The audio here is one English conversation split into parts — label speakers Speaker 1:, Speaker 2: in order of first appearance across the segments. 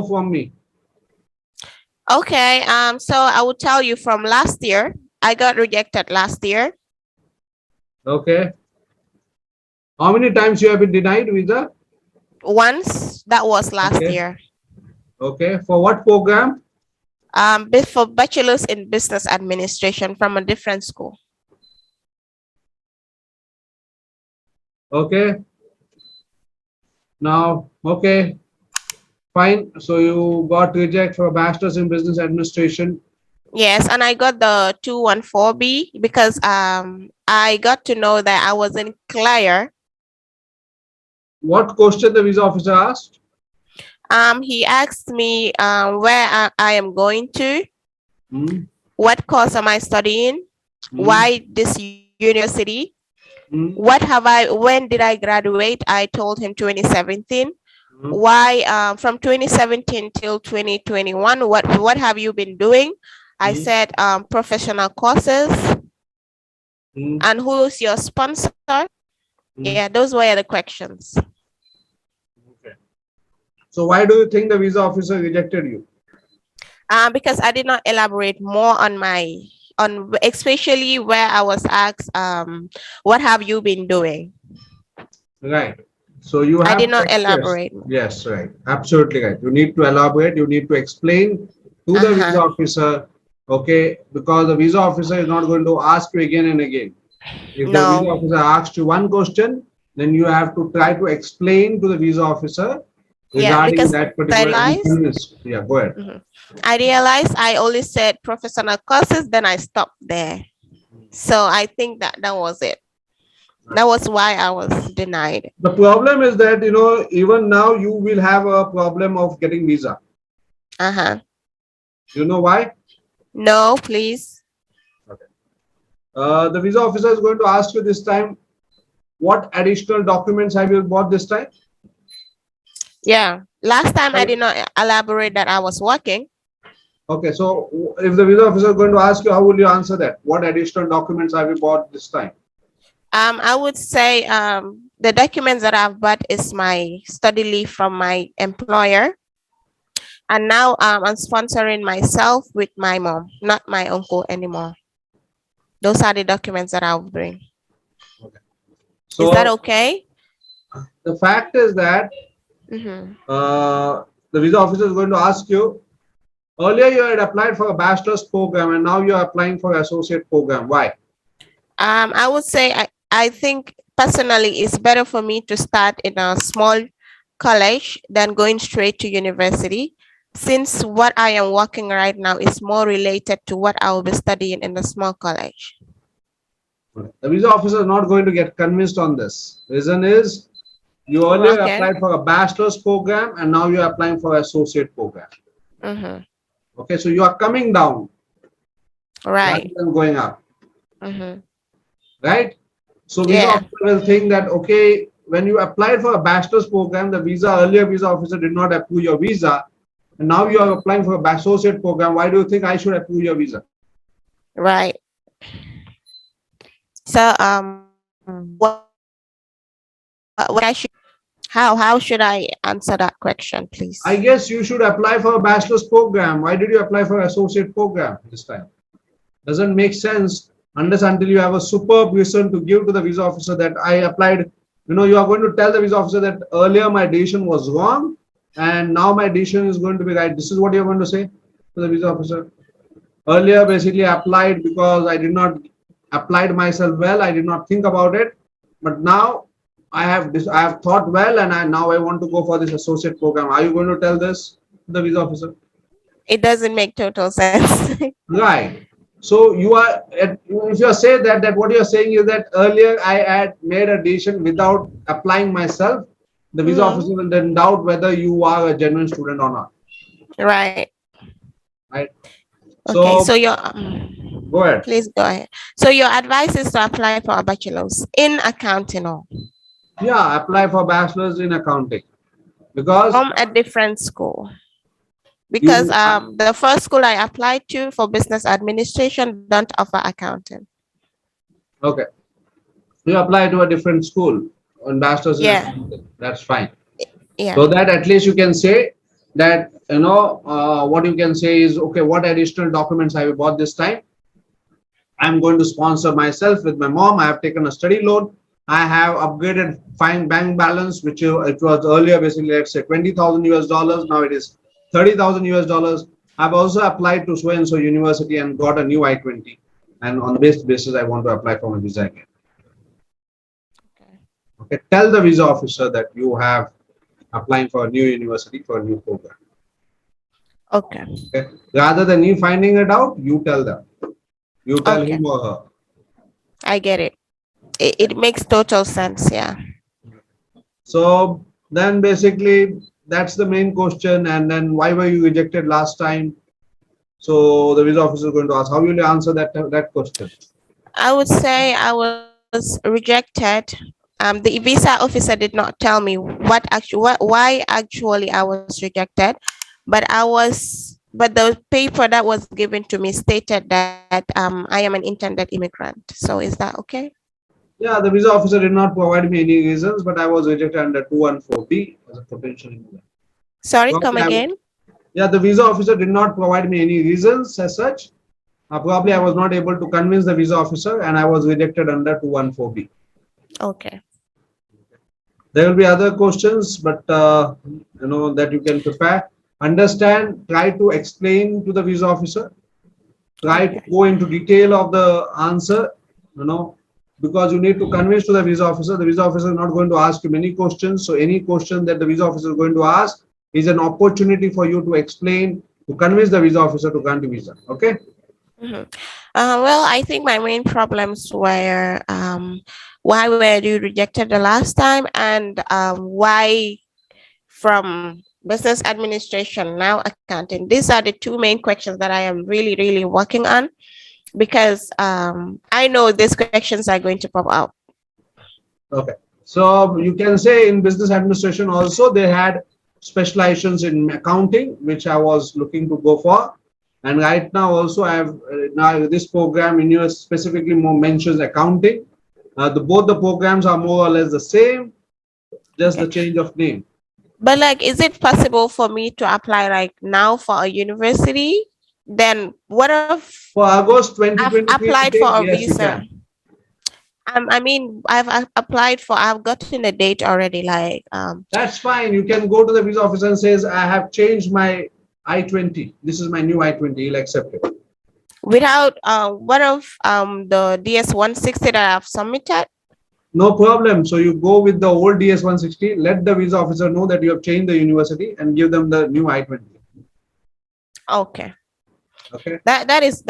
Speaker 1: know from me?
Speaker 2: Okay, so I will tell you from last year. I got rejected last year.
Speaker 1: Okay. How many times you have been denied visa?
Speaker 2: Once, that was last
Speaker 1: Okay.
Speaker 2: year.
Speaker 1: Okay. For what program?
Speaker 2: For bachelor's in business administration from a different school.
Speaker 1: Okay. Now, okay, fine. So you got reject for a bachelor's in business administration.
Speaker 2: Yes, and I got the 214B because I got to know that I wasn't clear.
Speaker 1: What question the visa officer asked?
Speaker 2: He asked me where I am going to,
Speaker 1: Hmm.
Speaker 2: what course am I studying,
Speaker 1: Hmm.
Speaker 2: why this university,
Speaker 1: Hmm.
Speaker 2: when did I graduate? I told him 2017.
Speaker 1: Hmm.
Speaker 2: Why from 2017 till 2021, what have you been doing? I
Speaker 1: Hmm.
Speaker 2: said professional courses.
Speaker 1: Hmm.
Speaker 2: And who's your sponsor?
Speaker 1: Hmm.
Speaker 2: Yeah, those were the questions.
Speaker 1: Okay. So why do you think the visa officer rejected you?
Speaker 2: Because I did not elaborate more on especially where I was asked what have you been doing?
Speaker 1: Right. So you
Speaker 2: I
Speaker 1: have
Speaker 2: did not
Speaker 1: yes,
Speaker 2: elaborate.
Speaker 1: yes, right. Absolutely right. You need to elaborate. You need to explain to the visa
Speaker 2: Uh-huh.
Speaker 1: officer, okay, because the visa officer is not going to ask you again and again. If the visa
Speaker 2: No.
Speaker 1: officer asks you one question, then you have to try to explain to the visa officer
Speaker 2: Yeah,
Speaker 1: regarding
Speaker 2: because
Speaker 1: that
Speaker 2: I
Speaker 1: particular and
Speaker 2: realized
Speaker 1: convince. Yeah, go ahead.
Speaker 2: mhm. I realized I only said professional courses, then I stopped there. So I think that was it. That was why I was denied.
Speaker 1: The problem is that even now you will have a problem of getting visa.
Speaker 2: Uh-huh.
Speaker 1: You know why?
Speaker 2: No, please.
Speaker 1: Okay. The visa officer is going to ask you this time, what additional documents have you bought this time?
Speaker 2: Yeah. Last time I did not elaborate that I was working.
Speaker 1: Okay, so if the visa officer is going to ask you, how will you answer that? What additional documents have you bought this time?
Speaker 2: I would say the documents that I've bought is my study leave from my employer. And now I'm sponsoring myself with my mom, not my uncle anymore. Those are the documents that I'll bring.
Speaker 1: Okay.
Speaker 2: Is that
Speaker 1: So
Speaker 2: okay?
Speaker 1: the fact is that
Speaker 2: Mm-hmm.
Speaker 1: the visa officer is going to ask you, earlier you had applied for a bachelor's program and now you are applying for an associate program. Why?
Speaker 2: I would say I think personally it's better for me to start in a small college than going straight to university, since what I am working right now is more related to what I will be studying in the small college.
Speaker 1: The visa officer is not going to get convinced on this. Reason is you earlier
Speaker 2: Okay.
Speaker 1: applied for a bachelor's program and now you are applying for an associate program.
Speaker 2: Mm-hmm.
Speaker 1: Okay, so you are coming down rather
Speaker 2: Right.
Speaker 1: than going up,
Speaker 2: Mm-hmm.
Speaker 1: right? So visa
Speaker 2: Yeah.
Speaker 1: officer will think that, okay, when you applied for a bachelor's program, the earlier visa officer did not approve your visa, and now you are
Speaker 2: Mm-hmm.
Speaker 1: applying for a associate program. Why do you think I should approve your visa?
Speaker 2: Right. So what I should how should I answer that question,
Speaker 1: I
Speaker 2: please?
Speaker 1: guess you should apply for a bachelor's program. Why did you apply for associate program this time? Doesn't make sense unless until you have a superb reason to give to the visa officer that I applied. You are going to tell the visa officer that earlier my decision was wrong and now my decision is going to be right. This is what you're going to say to the visa officer. Earlier, basically, I applied because I did not applied myself well. I did not think about it, but now I have this. I have thought well, and now I want to go for this associate program. Are you going to tell this to the visa officer?
Speaker 2: It doesn't make total sense.
Speaker 1: Right. So if you are saying that what you are saying is that earlier I had made a decision without applying myself, the visa
Speaker 2: Hmm.
Speaker 1: officer will then doubt whether you are a genuine student or not.
Speaker 2: Right.
Speaker 1: Right.
Speaker 2: Okay.
Speaker 1: So go ahead.
Speaker 2: Please go ahead. So your advice is to apply for a bachelor's in accounting or
Speaker 1: Yeah, apply for bachelor's in accounting because
Speaker 2: from a different school. Because
Speaker 1: you
Speaker 2: the first school I applied to for business administration don't offer accounting.
Speaker 1: okay. You apply to a different school on bachelor's in
Speaker 2: Yeah.
Speaker 1: accounting. That's fine.
Speaker 2: Yeah.
Speaker 1: So that at least you can say that, what you can say is, okay, what additional documents have you bought this time? I'm going to sponsor myself with my mom. I have taken a study loan. I have upgraded fine bank balance, which it was earlier basically, let's say 20,000 US dollars. Now it is 30,000 US dollars. I've also applied to so and so university and got a new I-20. And on this basis, I want to apply for my visa again.
Speaker 2: Okay.
Speaker 1: Okay. Tell the visa officer that you have applying for a new university for a new program.
Speaker 2: Okay.
Speaker 1: Okay. Rather than you finding it out, you tell them. You tell
Speaker 2: Okay.
Speaker 1: him or her.
Speaker 2: I get it. It makes total sense. Yeah.
Speaker 1: So then basically that's the main question. And then why were you rejected last time? So the visa officer is going to ask, how will you answer that question?
Speaker 2: I would say I was rejected. The visa officer did not tell me why actually I was rejected, but the paper that was given to me stated that I am an intended immigrant. So is that okay?
Speaker 1: Yeah, the visa officer did not provide me any reasons, but I was rejected under 214B as a potential immigrant.
Speaker 2: Sorry, come
Speaker 1: Probably
Speaker 2: again.
Speaker 1: yeah, the visa officer did not provide me any reasons as such. Probably I was not able to convince the visa officer and I was rejected under 214B.
Speaker 2: Okay.
Speaker 1: There will be other questions, but that you can prepare. Understand, try to explain to the visa officer, try to
Speaker 2: Okay.
Speaker 1: go into detail of the answer, because you need to convince to the visa officer. The visa officer is not going to ask you many questions. So any question that the visa officer is going to ask is an opportunity for you to explain, to convince the visa officer to grant the visa. Okay.
Speaker 2: Mhm. Well, I think my main problems were why were you rejected the last time, and why from business administration now accounting. These are the two main questions that I am really, really working on, because I know these questions are going to pop up.
Speaker 1: Okay. So you can say in business administration also they had specializations in accounting, which I was looking to go for. And right now also I have now this program in US specifically more mentions accounting. Both the programs are more or less the same, just the
Speaker 2: Okay.
Speaker 1: change of name.
Speaker 2: But like, is it possible for me to apply like now for a university? Then what if
Speaker 1: For August
Speaker 2: I've
Speaker 1: 2023
Speaker 2: applied for
Speaker 1: intake,
Speaker 2: a
Speaker 1: yes, you
Speaker 2: visa?
Speaker 1: can.
Speaker 2: I mean, applied for, I've gotten a date already, like
Speaker 1: That's fine. You can go to the visa officer and says, I have changed my I-20. This is my new I-20. He'll accept it.
Speaker 2: without what of the DS-160 that I've submitted?
Speaker 1: No problem. So you go with the old DS-160, let the visa officer know that you have changed the university and give them the new I-20.
Speaker 2: Okay.
Speaker 1: Okay.
Speaker 2: That's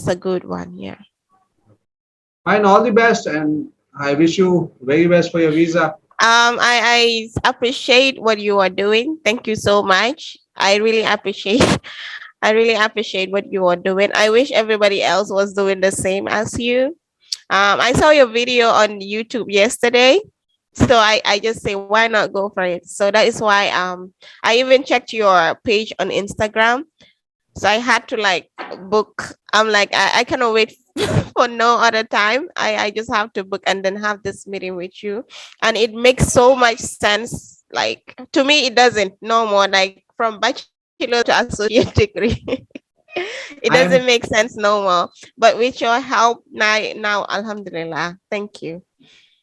Speaker 2: a good one. Yeah.
Speaker 1: Fine. All the best. And I wish you very best for your visa.
Speaker 2: I appreciate what you are doing. Thank you so much. I really appreciate I really appreciate what you are doing. I wish everybody else was doing the same as you. I saw your video on YouTube yesterday. So I just say, why not go for it? So that is why I even checked your page on Instagram. So I had to like book. I'm like, I cannot wait for no other time. I just have to book and then have this meeting with you. And it makes so much sense. Like to me, it doesn't no more like from bachelor to associate degree. It
Speaker 1: I
Speaker 2: doesn't
Speaker 1: am.
Speaker 2: make sense no more. But with your help now, Alhamdulillah. Thank you.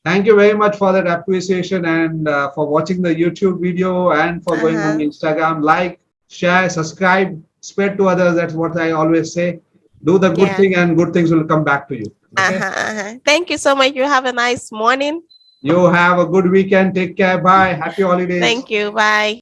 Speaker 1: Thank you very much for that appreciation and for watching the YouTube video and for going on
Speaker 2: Uh-huh.
Speaker 1: Instagram. Like, share, subscribe, spread to others. That's what I always say. Do the good
Speaker 2: Yeah.
Speaker 1: thing and good things will come back to you. Okay.
Speaker 2: Thank you so much. You have a nice morning.
Speaker 1: You have a good weekend. Take care. Bye. Happy holidays.
Speaker 2: Thank you. Bye.